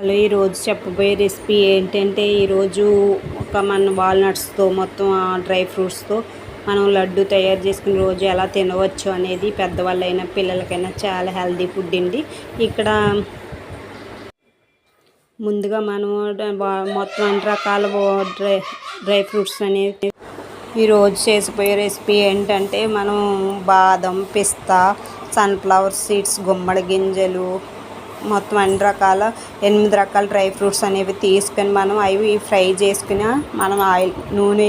Hello, ఈరోజు చెప్పబోయే recipe ఏంటంటే ఈరోజు మన వాల్నట్స్తో మొత్తం డ్రై ఫ్రూట్స్తో మనం లడ్డు తయారు చేసుకుని రోజు ఎలా తినవచ్చు అనేది పెద్దవాళ్ళైనా పిల్లలకైనా చాలా హెల్దీ ఫుడ్ అండి. ఇక్కడ ముందుగా మనం మొత్తం అన్ని రకాల డ్రై ఫ్రూట్స్ అనేవి ఈరోజు చేసిపోయే రెసిపీ ఏంటంటే మనం బాదం, పిస్తా, సన్ఫ్లవర్ సీడ్స్, గుమ్మడి గింజలు, మొత్తం అన్ని రకాల 8 రకాల డ్రై ఫ్రూట్స్ అనేవి తీసుకొని మనం అవి ఫ్రై చేసుకుని మనం నూనె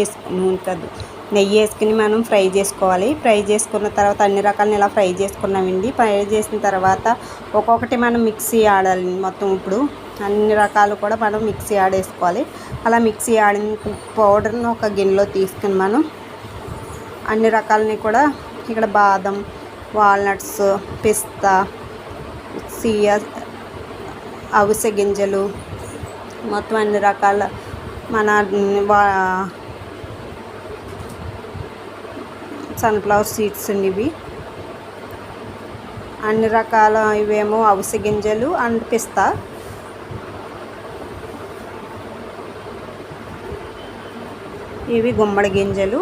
కాదు నెయ్యి వేసుకుని మనం ఫ్రై చేసుకోవాలి. ఫ్రై చేసుకున్న తర్వాత అన్ని రకాలను ఇలా ఫ్రై చేసుకున్నామండి. ఫ్రై చేసిన తర్వాత ఒక్కొక్కటి మనం మిక్సీ ఆడాలి. మొత్తం ఇప్పుడు అన్ని రకాలు కూడా మనం మిక్సీ ఆడేసుకోవాలి. అలా మిక్సీ ఆడిన పౌడర్ని ఒక గిన్నెలో తీసుకుని మనం అన్ని రకాలని కూడా ఇక్కడ బాదం, వాల్నట్స్, పిస్తా, అవిసె గింజలు, మొత్తం అన్ని రకాల మన సన్ఫ్లవర్ సీడ్స్ ఇవి అన్ని రకాల ఇవేమో అవిసె గింజలు అండ్ పిస్తా, ఇవి గుమ్మడి గింజలు,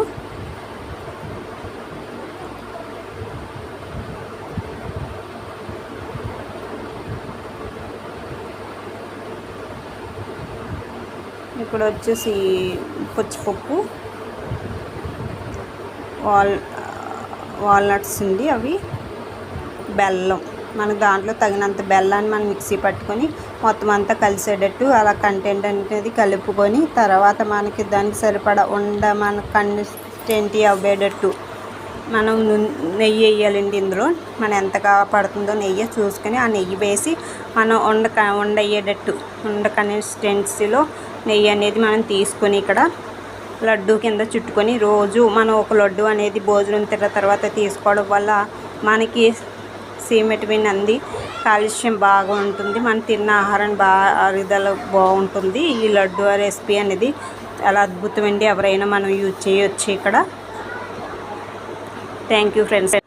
ఇక్కడ వచ్చేసి పచ్చిపప్పు, వాల్నట్స్ అండి, అవి బెల్లం. మనకు దాంట్లో తగినంత బెల్లాన్ని మనం మిక్సీ పట్టుకొని మొత్తం అంతా కలిసేటట్టు అలా కంటెంట్ అనేది కలుపుకొని తర్వాత మనకి దానికి సరిపడా మన కన్సిస్టెన్సీ అవ్వేటట్టు మనం నెయ్యి వేయాలండి. ఇందులో మనం ఎంత పడుతుందో నెయ్యి చూసుకొని ఆ నెయ్యి వేసి మనం ఉండయ్యేటట్టు కన్సిస్టెన్సీలో నెయ్యి అనేది మనం తీసుకొని ఇక్కడ లడ్డు కింద చుట్టుకొని రోజు మనం ఒక లడ్డు అనేది భోజనం తిన్న తర్వాత తీసుకోవడం వల్ల మనకి సి విటమిన్ అంది, కాల్షియం బాగా ఉంటుంది. మనం తిన్న ఆహారం అరుగుదల బాగుంటుంది. ఈ లడ్డు రెసిపీ అనేది చాలా అద్భుతమండి. ఎవరైనా మనం యూజ్ చేయొచ్చు ఇక్కడ. Thank you friends.